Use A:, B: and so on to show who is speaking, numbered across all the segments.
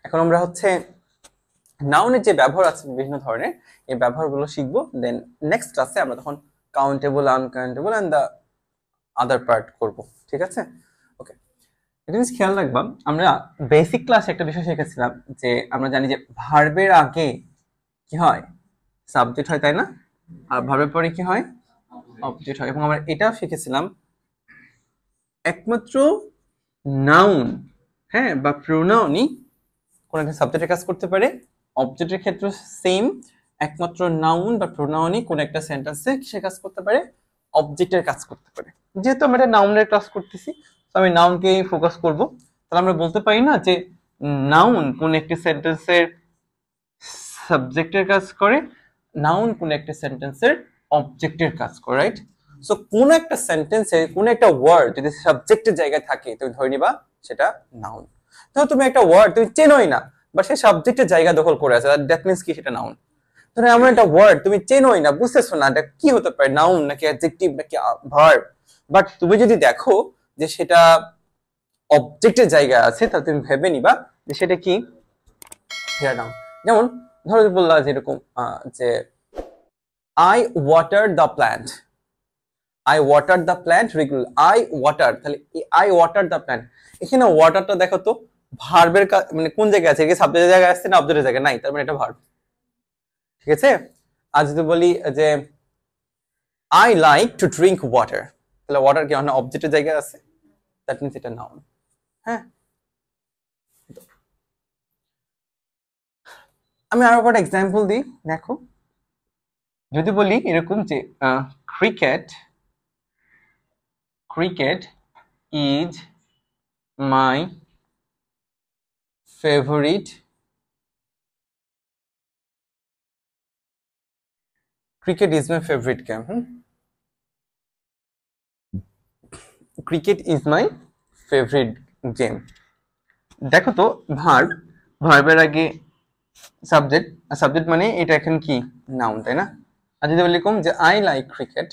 A: এখন আমরা হচ্ছে নাউনের যে ব্যবহার আছে বিভিন্ন ধরনের এই ব্যবহারগুলো শিখবো। দেন নেক্সট ক্লাসে আমরা তখন countable, uncountable and the other part করব। ঠিক আছে? ওকে, এটা জিনিস খেয়াল রাখবা, আমরা বেসিক ক্লাসে একটা বিষয় শিখেছিলাম যে আমরা জানি যে ভার্বের আগে কি হয়, সাবজেক্ট হয়, তাই না? আর ভার্বের পরে কি হয়, অবজেক্ট হয়। এবং আমরা এটাও শিখেছিলাম একমাত্র নাউন, হ্যাঁ, বা প্রোনাউনই কোন একটা সাবজেক্টের কাজ করতে পারে। অবজেক্টের ক্ষেত্রে সেম, একমাত্র নাউন বা প্রোনাউনই কোন একটা সেন্টেন্সে কিসের কাজ করতে পারে, অবজেক্টের কাজ করতে পারে। যেহেতু আমরা এটা নাউনের ক্লাস করতেছি, তো আমি নাউনকেই ফোকাস করব। তাহলে আমরা বলতে পারি না যে নাউন কোন একটি সেন্টেন্সের সাবজেক্টের কাজ করে, নাউন কোন একটা সেন্টেন্সের অবজেক্টের কাজ করে, রাইট? সো কোন একটা সেন্টেন্সে কোন একটা ওয়ার্ড যদি সাবজেক্টের জায়গায় থাকে তুমি ধরে নিবা সেটা নাউন। তো তুমি একটা ওয়ার্ড তুমি চেনোই না, বা সে সাবজেক্টের জায়গা দখল করে আছে, দ্যাট মিন্স কি সেটা নাউন। ধরো এমন একটা ওয়ার্ড তুমি চেনোই না, বুঝতেছো না এটা কি হতে পারে, নাউন নাকি অ্যাডজেক্টিভ নাকি ভার্ব, বাট তুমি যদি দেখো যে সেটা অবজেক্টের জায়গায় আছে তাহলে তুমি ভেবে নিবা যে সেটা কি, সেটা নাউন। যেমন ধরো বললা যেরকম যে I water the plant, I water the plant regular, I water, তাহলে আই ওয়াটার দ্য প্ল্যান্ট, এখানে ওয়াটারটা দেখো তো ভার্বের মানে কোন জায়গায় আছে, সাবজেক্টের জায়গায় আসছে না অবজেক্টের জায়গায় নাই, তার মানে এটা ভার্ব। ঠিক আছে? আর যদি বলি যে I like to drink water, তাহলে ওয়াটার কি অন্য অবজেক্টের জায়গায় আছে, দ্যাট মিন্স এটা নাউন। হ্যাঁ, আমি আরো একটা এক্সাম্পল দিই, দেখো যদি বলি এরকম যে cricket, cricket is my favourite, cricket is my favourite game. Cricket is my favourite game. দেখো তো ভার্ব, ভার্বের আগে সাবজেক্ট, সাবজেক্ট মানে এটা এখন কি, নাউন, তাই না? আর যদি বলি কম যে আই লাইক ক্রিকেট,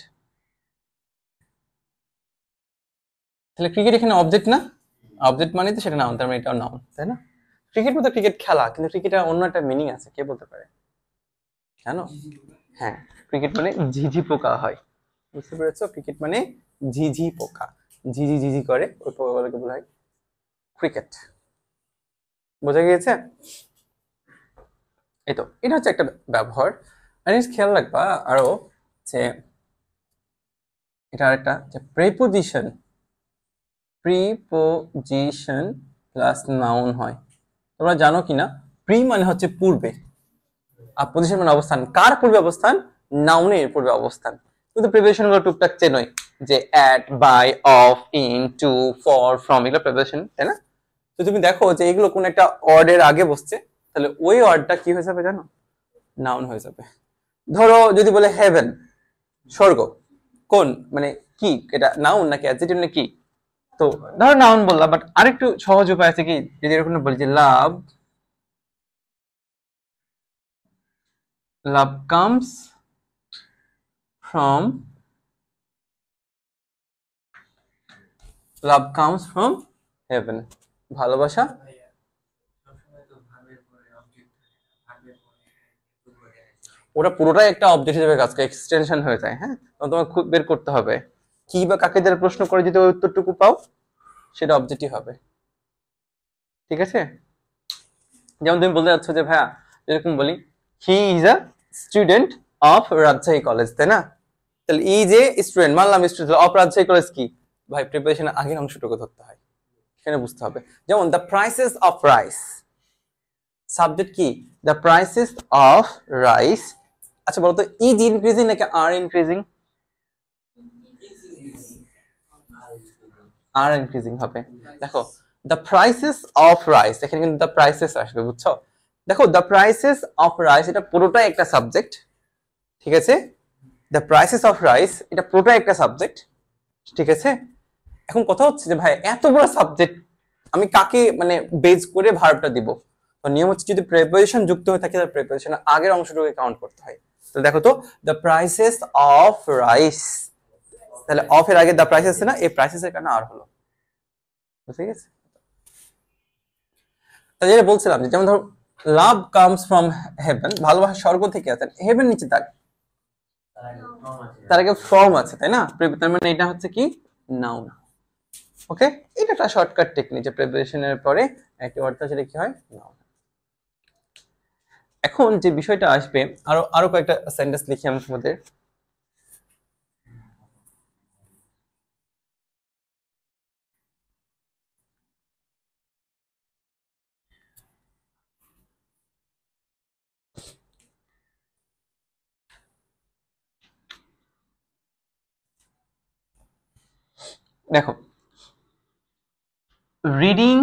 A: তাহলে ক্রিকেট এখানে অবজেক্ট না, অবজেক্ট মানে তো সেটা নাউন, তার মানে এটাও নাউন, তাই না? ক্রিকেট মতো ক্রিকেট খেলা, কিন্তু ক্রিকেটের অন্য একটা মিনিং আছে, কে বলতে পারে, জানো? হ্যাঁ, ক্রিকেট মানে ঝিঝি পোকা হয়, বুঝতে পেরেছো? ক্রিকেট মানে ঝিঝি পোকা, ঝিঝি ঝিঝি করে ওই পোকাগুলোকে বলা হয় ক্রিকেট। বোঝা গিয়েছে? এই তো, এটা হচ্ছে একটা ব্যবহার। আর খেয়াল রাখবা আরো যে এটা আরেকটা যে প্রিপোজিশন, প্রিপোজিশন প্লাস নাউন হয়। তোমরা জানো কিনা, প্রি মানে হচ্ছে পূর্বে, আর পজিশন মানে অবস্থান। কার পূর্বে অবস্থান? নাউনের পূর্বে অবস্থান। কিন্তু প্রিপোজিশন গুলো টুকটাক চেনই, যে at, by, of, in, to, for, from, এগুলো প্রিপোজিশন, তাই না? তো তুমি দেখো যে এগুলো কোন একটা ওয়ার্ডের আগে বসছে, তাহলে ওই ওয়ার্ডটা কি হয়ে যাবে জানো, নাউন হয়ে যাবে। ধরো যদি বলে হেভেন, স্বর্গ, কোন মানে কি, এটা নাউন নাকি অ্যাডজেক্টিভ নাকি? তো ধরো নাউন বললাম, বাট আরেকটু সহজ উপায় আছে কি, যদি এরকম বলি যে love, love comes from, love comes from heaven, ভালোবাসা, ওটা পুরোটাই একটা অবজেক্ট হিসেবে কাজ করে, এক্সটেনশন হয়ে যায়। হ্যাঁ, তোমাকে খুব বের করতে হবে কি বা কাকে যারা প্রশ্ন করে, যদি ওই উত্তরটুকু পাও সেটা অবজেক্টই হবে। ঠিক আছে? যেমন তুমি বলতে যাচ্ছ যে ভাইয়া, এরকম বলি he is a student of Rajshahi college, তাই না? তাহলে ই যে স্টুডেন্ট, মানলাম স্টুডেন্ট অফ রাজশাহী কলেজ, কি ভাই, প্রিপারেশনের আগের অংশটুকু ধরতে হয়, সেখানে বুঝতে হবে। যেমন the prices of rice, subject কি, দ্য প্রাইসেস অফ রাইস। আচ্ছা বলতো, ইজ ইনক্রিজিং নাকি আর ইনক্রিজিং? আর ইনক্রিজিং হবে। দেখো দ্য প্রাইসেস অফ রাইস, এখানে কিন্তু দ্য প্রাইসেস আসবে, বুঝছো? দেখো দ্য প্রাইসেস অফ রাইস এটা পুরোটাই একটা সাবজেক্ট, ঠিক আছে? দ্য প্রাইসেস অফ রাইস এটা পুরোটাই একটা সাবজেক্ট, ঠিক আছে? এখন কথা হচ্ছে যে ভাই এত বড় সাবজেক্ট আমি কাকে মানে বেজ করে ভার্বটা দিব? তো নিয়ম হচ্ছে যদি প্রিপোজিশন যুক্ত হয়ে থাকে তাহলে প্রিপোজিশনের আগের অংশটুকু কাউন্ট করতে হয়। তো দেখো তো দ্য প্রাইসেস অফ রাইস, তাহলে অফ এর আগে দ্য প্রাইসেস না, এই প্রাইসেস এর কারণে আর হলো, বুঝে গেছে? তাই যেটা বলছিলাম যে যেমন ধরো লাভ কামস ফ্রম হেভেন, ভালোবাসা স্বর্গ থেকে আসে, হেভেন নিচে তার আগে ফ্রম আছে, তাই না? তার মানে এটা হচ্ছে কি নাউন। ওকে, এটা একটা শর্টকাট টেকনিক যে প্রিপারেশনের পরে একটা ওয়ার্ড সেটা কি হয় নাউন। এখন যে বিষয়টা আসবে, আরো আরো কয়েকটা সেন্টেন্স লিখি আমি তোমাদের। দেখো, রিডিং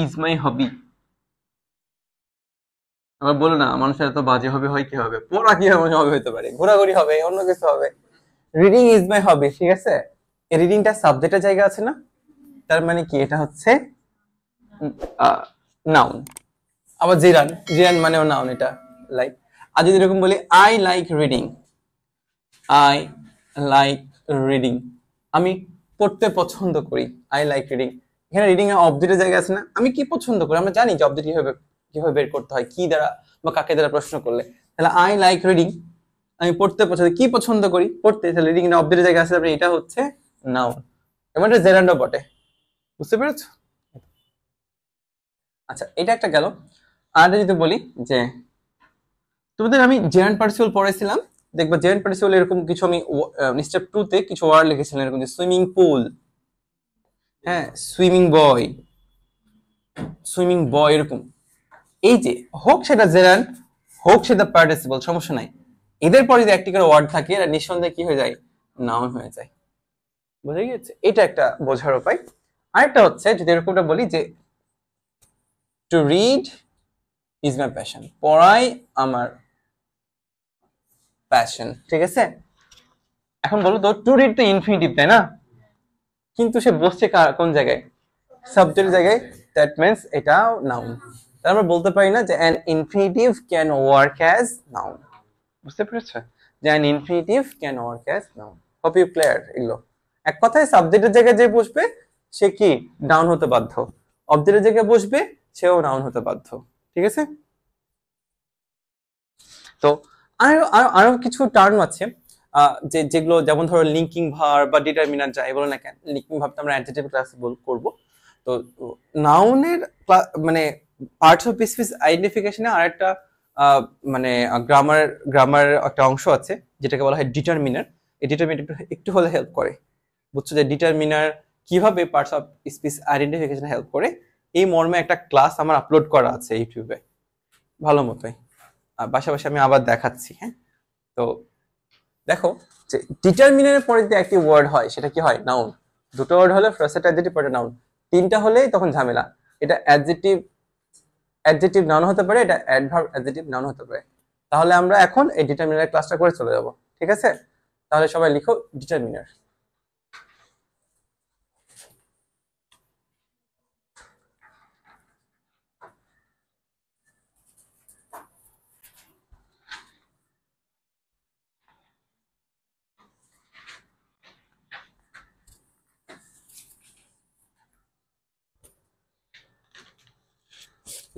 A: ইজ মাই হবি। আবার বলো না মানুষের এত বাজে হবে, হয় কি হবে, পড়া কি হবে হইতে পারে, ঘোরাঘুরি হবে, অন্য কিছু হবে। রিডিং ইজ মাই হবি, ঠিক আছে? এই রিডিংটা সাবজেক্টের জায়গা আছে না, তার মানে কি এটা হচ্ছে নাউন। আবার জিরান, জিরান মানেও নাউন এটা, লাইক। আর যদি এরকম বলি I like reading, I like reading, আমি পড়তে পছন্দ করি, আই লাইক রিডিং। এখানে রিডিং এর অবজেক্টের জায়গা আছে না, আমি কি পছন্দ করি, আমরা জানি যে অবজেক্ট কিভাবে কিভাবে বের করতে হয়, কি দ্বারা বা কাকে দ্বারা প্রশ্ন করলে। তাহলে আই লাইক রিডিং, আমি পড়তে পছন্দ, কি পছন্দ করি, পড়তে। তাহলে রিডিং এর অবজেক্টের জায়গা আছে, তারপরে এটা হচ্ছে নাউন, এবং এটা জেরান্ডও বটে। বুঝতে পেরেছো? আচ্ছা, এটা একটা গেল। আর যদি বলি যে তোমাদের আমি জেরান্ড পার্টিসিপল পড়াইছিলাম, দেখবা জেরান্ড পার্টিসিপল এরকম কিছু আমি স্টেপ 2 তে কিছু ওয়ার্ড লিখেছিলাম এরকম যে সুইমিং পুল, হ্যাঁ, সুইমিং বয়, সুইমিং বয়, এরকম। এই যে হোক সেটা জেরান্ড, হোক সেটা পার্টিসিপল, সমস্যা নাই। এদের পরে যদি একটি করে ওয়ার্ড থাকে এরা নিঃসন্দেহে কি হয়ে যায়, নাউন হয়ে যায়। বুঝে গিয়েছে? এটা একটা বোঝার উপায়। আরেকটা হচ্ছে যদি এরকমটা বলি যে to read is my passion, পড়াই আমার প্যাশন, ঠিক আছে? এখন বলো তো টু রিড তো ইনফিনিটিভ, তাই না? কিন্তু সে বসছে কোন জায়গায়, সাবজেক্টের জায়গায়, দ্যাট মিন্স এটাও নাউন। তাহলে আমরা বলতে পারি না যে an infinitive can work as noun। বুঝতে পেরেছো যে an infinitive can work as noun। hope you clear এগুলো। এক কথায় সাবজেক্টের জায়গায় যে বসবে সে কি নাউন হতে বাধ্য, অবজেক্টের জায়গায় বসবে সেও নাউন হতে বাধ্য, ঠিক আছে? তো আরো আরো আরো কিছু টার্ম আছে যে যেগুলো, যেমন ধরো লিঙ্কিং ভার্ব বা ডিটারমিনার, যাই বলো না কেন, লিঙ্কিং ভার্বটা আমরা অ্যাডজেক্টিভ ক্লাসে করব। তো নাউনের মানে পার্টস অফ স্পিচ আইডেন্টিফিকেশনে আরেকটা মানে গ্রামার গ্রামার একটা অংশ আছে যেটাকে বলা হয় ডিটারমিনার। এই ডিটারমিনার একটু হলে হেল্প করে, বুঝছো যে ডিটারমিনার কিভাবে পার্টস অফ স্পিচ আইডেন্টিফিকেশনে হেল্প করে। এই মর্মে একটা ক্লাস আমার আপলোড করা আছে ইউটিউবে ভালো মতোই, পাশাপাশি আমি আবার দেখাচ্ছি। হ্যাঁ, তো দেখো যে ডিটারমিনারের পরে যদি একটি ওয়ার্ড হয় সেটা কি হয়, নাউন। দুটো ওয়ার্ড হলে ফার্স্ট অ্যাডজেক্টিভ পরে নাউন, তিনটা হলেই তখন ঝামেলা। এটা অ্যাডজেক্টিভ অ্যাডজেক্টিভ নাউন হতে পারে, এটা অ্যাডভার্ব অ্যাডজেক্টিভ নাউন হতে পারে। তাহলে আমরা এখন এই ডিটারমিনার ক্লাসটা করে চলে যাব, ঠিক আছে? তাহলে সবাই লিখো ডিটারমিনার।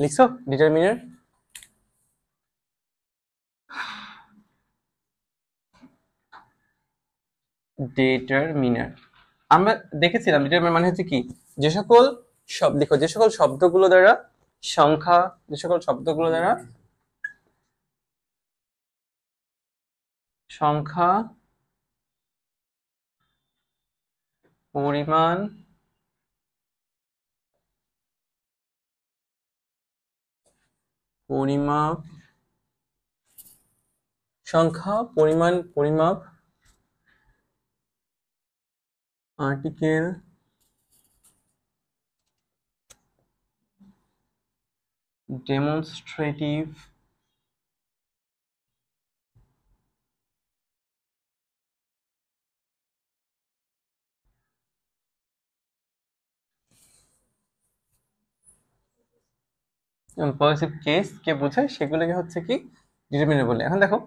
A: লিখছো ডিটারমিনার? ডিটারমিনার আমরা দেখেছিলাম ডিটারমিনার মানে হচ্ছে কি, যে সকল শব্দ, দেখো যে সকল শব্দগুলো দ্বারা সংখ্যা, যে সকল শব্দগুলো দ্বারা সংখ্যা, পরিমাণ, পরিমাপ, সংখ্যা, পরিমাণ, পরিমাপ, আর্টিকেল, ডেমনস্ট্রেটিভ, পজিটিভ কেস কে বোঝায় সেগুলোকে হচ্ছে কি ডিটারমিনার বলে। এখন দেখো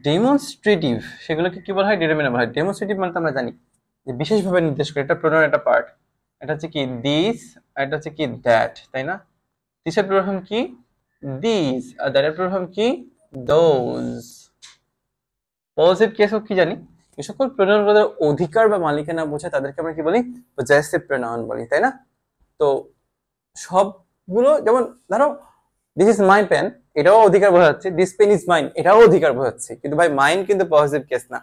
A: ডেমনস্ট্রেটিভ সেগুলোকে কি বলা হয়, ডিটারমিনার বলা হয়। ডেমনস্ট্রেটিভ মানে তো আমরা জানি যে বিশেষভাবে নির্দেশ করে, এটা প্রোনাউন একটা পার্ট। এটা হচ্ছে কি দিস, আর এটা হচ্ছে কি দ্যাট, তাই না? দিস এর প্লুরাল ফর্ম কি? দিস। আর দ্যাট এর প্লুরাল ফর্ম কি? দোজ। পজিটিভ কেস কি জানি? এই সকল প্রোনাউনগুলোর অধিকার বা মালিকানা বোঝায় তাদেরকে আমরা কি বলি? পজেসিভ প্রোনাউন বলি, তাই না? তো সবগুলো, যেমন ধরো দিস ইজ মাই পেন, এটাও অধিকার বোঝাচ্ছে, দিস পেন ইজ মাইন এটাও অধিকার বোঝাচ্ছে, কিন্তু ভাই মাইন কিন্তু পজিটিভ কেস না,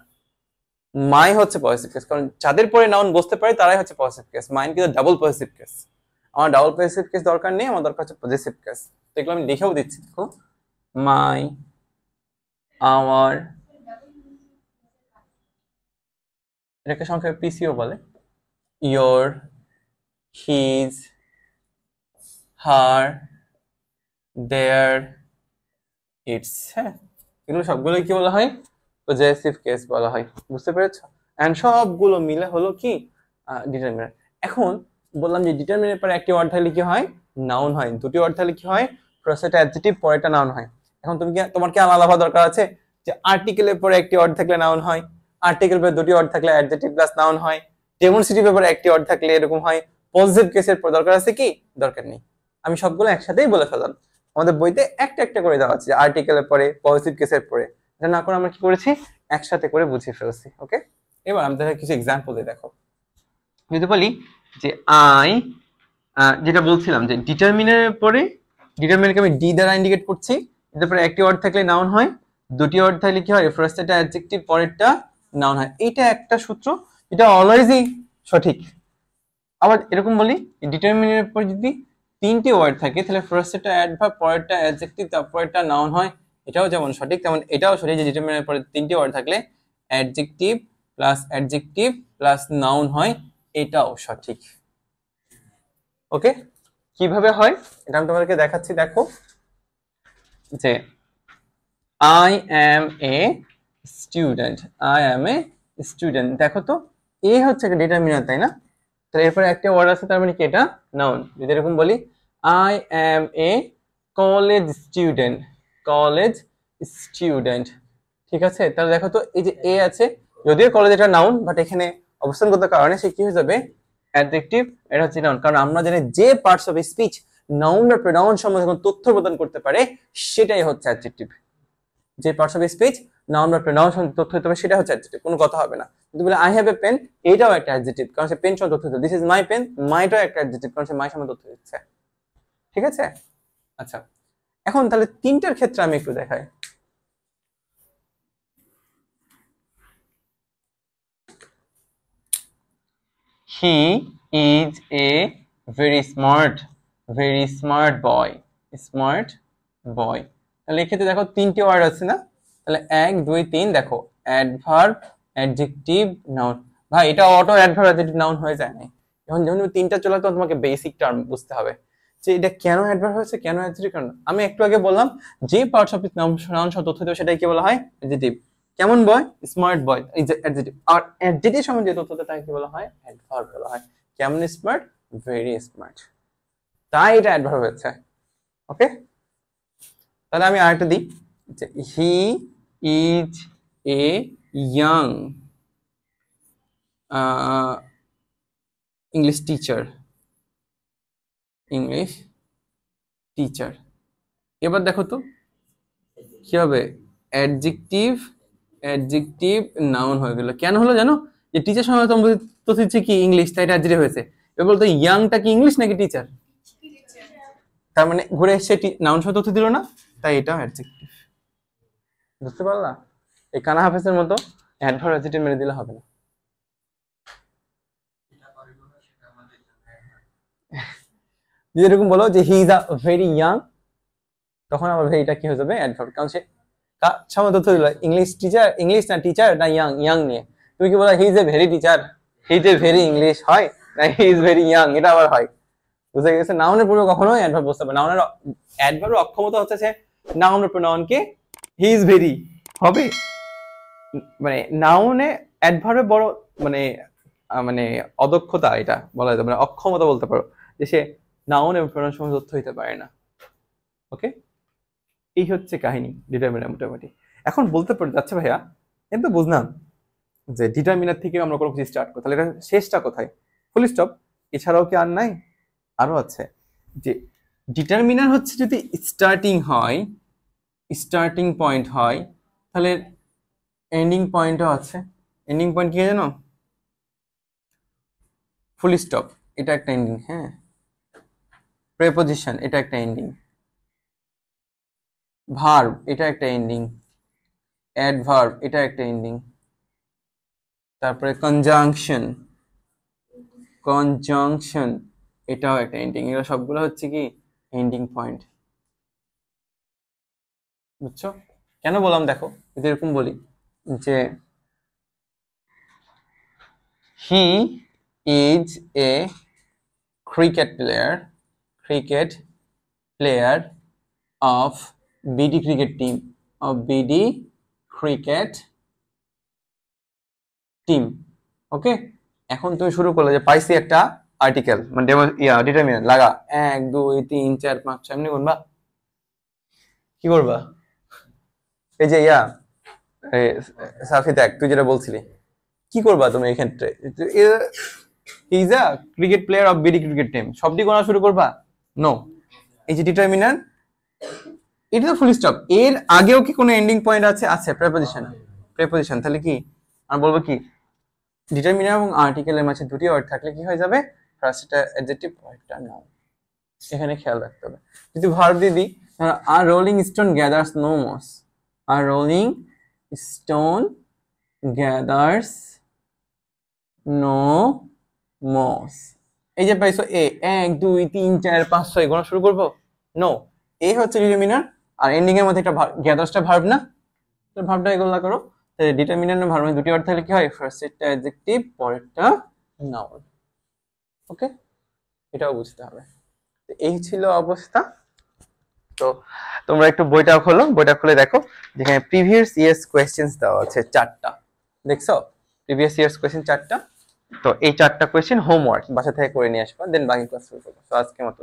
A: মাই হচ্ছে পজিটিভ কেস, কারণ যাদের পরে নাউন বসতে পারে তারাই হচ্ছে পজিটিভ কেস, মাইন কিন্তু ডাবল পজিটিভ কেস। আমার ডাবল পজিটিভ কেস দরকার নেই, আমার দরকার হচ্ছে পজিটিভ কেস। তো এগুলো আমি লিখেও দিচ্ছি, দেখো মাই, আওয়ার, এটাকে সংক্ষেপে পিসিও বলে, your, his, her, their, its. হ্যাঁ, এগুলো সবগুলোই কি বলা হয়? পজেসিভ কেস বলা হয়। বুঝতে পেরেছো? এন্ড সবগুলো মিলে হলো কি? ডিটারমিনার। এখন বললাম যে ডিটারমিনার পরে একটি ওয়ার্ড থাকলে কি হয়? নাউন হয়। দুটি ওয়ার্ড থাকলে কি হয়? ফার্স্টে অ্যাডজেক্টিভ, পরেরটা নাউন হয়। এখন তোমার কি আলাদা হওয়া দরকার আছে যে আর্টিকেলের পরে একটি ওয়ার্ড থাকলে নাউন হয়, আর্টিকেল পরে দুটি ওয়ার্ড থাকলে অ্যাডজেক্টিভ প্লাস নাউন হয়, ডেমনস্ট্রেটিভ পরে একটি ওয়ার্ড থাকলে এরকম হয়। পজিটিভ কেসের পর দরকার আছে কি? দরকার নেই। আমি সবগুলো একসাথেই বলে ফেললাম। আমাদের বইতে একটা একটা করে দেওয়া আছে, আর্টিকেলের পরে, পজিটিভ কেসের পরে। এটা না করে আমরা কি করেছি? একসাথে করে বুঝিয়ে ফেলছি। ওকে, এবার আমাদের কিছু এক্সাম্পল দিয়ে দেখো। যদি বলি যে আই, যেটা বলছিলাম যে ডিটারমিনারের পরে, ডিটারমিনারকে আমি ডি দ্বারা ইন্ডিকেট করছি, এর পরে একটি ওয়ার্ড থাকলে নাউন হয়, দুটি ওয়ার্ড থাকলে কি হয়? ফার্স্টটা অ্যাডজেক্টিভ, পরেরটা নাউন হয়। এইটা একটা সূত্র, এটা অলওয়েজই সঠিক। আবার এরকম বলি, ডিটারমিনারের পর যদি তিনটি ওয়ার্ড থাকে তাহলে ফার্স্টটা অ্যাডভার্ব, পরেরটা অ্যাডজেক্টিভ, তারপরেরটা নাউন হয়। এটাও যেমন সঠিক তেমন এটাও সঠিক যে ডিটারমিনারের পরে তিনটি ওয়ার্ড থাকলে অ্যাডজেক্টিভ প্লাস নাউন হয়, এটাও সঠিক। ওকে, কিভাবে হয় এটা আমি তোমাদেরকে দেখাচ্ছি। দেখো যে I am a student, I am a student, দেখো তো এ হচ্ছে একটা ডিটারমিনার, তাই না? তাহলে এরপরে একটা ওয়ার্ড আছে, তার মানে কি এটা নাউন। যদি এরকম বলি I am A college student, college student, ঠিক আছে? তাহলে দেখো তো এই যে এ আছে, যদিও কলেজ এটা নাউন, বাট এখানে অবস্থানগত কারণে সে কি হয়ে যাবে? অ্যাডজেক্টিভ। এটা হচ্ছে নাউন, কারণ আমরা জানি যে পার্টস অফ স্পিচ নাউন বা প্রোনাউন সম্বন্ধে যখন তথ্য প্রদান করতে পারে সেটাই হচ্ছে অ্যাডজেক্টিভ। যে পার্টস অফ স্পিচ নাউন বা প্রোনাউন সম্বন্ধে তথ্য দিতে পারে সেটা হচ্ছে অ্যাডজেক্টিভ, কোনো কথা হবে না। কিন্তু বলে আই হ্যাভ এ পেন, এটাও একটা অ্যাডজেক্টিভ, কারণ সে পেন সম্বন্ধে তথ্য দিচ্ছে। দিস ইজ মাই পেন, মাইটাও একটা অ্যাডজেক্টিভ, কারণ সে মাই সম্বন্ধে তথ্য দিচ্ছে। ঠিক আছে? আচ্ছা, এখন তাহলে তিনটার ক্ষেত্রে আমি একটু দেখাই। হি is a very smart boy, smart boy. তাহলে এক্ষেত্রে দেখো তিনটি ওয়ার্ড আছে না? তাহলে 1 2 3, দেখো অ্যাডভার্ব, অ্যাডজেক্টিভ, নাউন। ভাই এটা অটো অ্যাডভার্ব, অ্যাডজেক্টিভ, নাউন হয়ে যায় না। এখন যখন তিনটা চলে তখন তোমাকে বেসিক টার্ম বুঝতে হবে যে এটা কেন অ্যাডভার্ব হয়েছে, কেন অ্যাডজেক্টিভ। কারণ আমি একটু আগে বললাম যে পার্টস অফ নাউন সব তথ্য দেবে সেটাই কি বলা হয়? অ্যাডজেক্টিভ। কেমন বয়? স্মার্ট বয়, এই যে অ্যাডজেক্টিভ। আর অ্যাডজেক্টিভ সম্বন্ধে যে তথ্য দেয় তাকে কি বলা হয়? অ্যাডভার্ব বলা হয়। কেমন স্মার্ট? ভেরি স্মার্ট, তাই এটা অ্যাডভার্ব হয়েছে। ওকে, তাহলে আমি আরেকটা দিই যে he is a young English teacher, English teacher. এবার দেখো তো কি হবে? অ্যাডজেক্টিভ নাউন হয়ে গেল। কেন হলো জানো? যে টিচার সময় তোমরা তো হচ্ছে কি ইংলিশ, তাই এটা অ্যাডজেক্টিভ হয়েছে। এবার বলতো ইয়াংটা কি ইংলিশ নাকি টিচার? তার মানে ঘুরে এসে নাউন সহ তথ্য দিল না, তাই এটা অ্যাডজেক্টিভ। বুঝতে পারলা? এই কানা হাফেজের মতো অ্যাডভার্ব অ্যাডজেক্টিভ মেরে দিলে হবে না। যদি এরকম বলো যে he is a very young, তখন আবার ভেরিটা কি হয়ে যাবে? অ্যাডভার্ব, কারণ সে সময় তথ্য দিল ইংলিশ টিচার, ইংলিশ না টিচার না ইয়াং, ইয়াং নিয়ে। তুমি কি বলো হি is a very teacher, he is a very English হয় না হি ইজ ভেরি ইয়াং? এটা আবার হয়। বুঝে গেছে? নাউনের পূর্বে কখনোই অ্যাডভার্ব বসতে পারে। নাউনের অ্যাডভার্বের অক্ষমতা হচ্ছে সে নাউনের প্রোনাউনকে হি ইজ ভেরি হবে, মানে নাউনে অ্যাডভার্বের বড় মানে মানে অদক্ষতা, এটা বলা যেতে মানে অক্ষমতা বলতে পারো, যে সে নাউন এবং প্রোনাউন সম্বন্ধে তথ্য দিতে পারে না। ওকে, এই হচ্ছে কাহিনী ডিটারমিনার মোটামুটি। এখন বলতে পারি আচ্ছা ভাইয়া কিন্তু বুঝলাম যে ডিটারমিনার থেকে আমরা কোনো কিছু স্টার্ট করি, তাহলে এটা শেষটা কোথায়? Full stop. এছাড়াও কি আর নাই? আরো আছে যে ডিটারমিনার হচ্ছে যদি স্টার্টিং হয়, স্টার্টিং পয়েন্ট হয়, তাহলে এন্ডিং পয়েন্টও আছে। এন্ডিং পয়েন্ট কি জানো? ফুল স্টপ, এটা একটা এন্ডিং। হ্যাঁ, প্রেপোজিশন, এটা একটা এন্ডিং। ভার্ব, এটা একটা এন্ডিং। অ্যাডভার্ব, এটা একটা এন্ডিং। তারপরে কনজাংশন, কনজাংশন এটাও একটা এন্ডিং। এগুলো সবগুলো হচ্ছে কি এন্ডিং পয়েন্ট। বুঝছো কেন বললাম? দেখো যদি এরকম বলি যে he is a cricket player, cricket player of BD cricket team, of BD cricket team. Okay, এখন তুমি শুরু করলে যে পাইছি একটা আর্টিকেল, মানে ডিটারমিনেন্ট লাগা 1 2 3 4 5 6 এমনি করবা। কি করবা? এই যে সাফি দেখ, তুই যেটা বলছিলি, কি করবা তুমি এই ক্ষেত্রে? Is a cricket player of BD cricket team, সবটি করা শুরু করবা? নো। এই যে ডিটারমিনান্ট, এটা তো ফুল স্টপ। এর আগেও কি কোনো এন্ডিং পয়েন্ট আছে? আছে, প্রেপোজিশন। প্রেপোজিশন তাহলে কি আমরা বলবো কি, ডিটারমিনার এবং আর্টিকেলের মাঝে দুটি ওয়ার্ড থাকলে কি হয়ে যাবে? ফার্স্টটা অ্যাডজেক্টিভ, পরেরটা নাউন। এখানে খেয়াল রাখতে হবে। যদি ভার্ব দিয়ে দিই, a rolling stone gathers no moss, a rolling stone gathers no moss. এই যে পাইছো এ, 1 2 3 4 5 6 গোনা শুরু করবো? নো। এ হচ্ছে ডিটারমিনার, আর এন্ডিং এর মধ্যে একটা গ্যাদার্সটা ভার্ব না? ভার্বটা এগুলা করো। তাহলে ডিটারমিনার আর ভার্ব দুটি ওয়ার্ড থাকলে কি হয়? ফার্স্টেরটা অ্যাডজেক্টিভ, পরেরটা নাউন। ওকে, এটাও বুঝতে হবে। এই ছিল অবস্থা। তো তোমরা একটু বইটা খোলো, বইটা খুলে দেখো যেখানে প্রিভিয়াস ইয়ার্স কোয়েশ্চেন্স দেওয়া আছে 4টা। দেখছো? প্রিভিয়াস ইয়ার্স কোয়েশ্চেন 4টা। তো এই 4টা কোয়েশ্চেন হোমওয়ার্ক বাসা থেকে করে নিয়ে আসবা, দেন বাকি ক্লাস শুরু করবো। তো আজকে মতো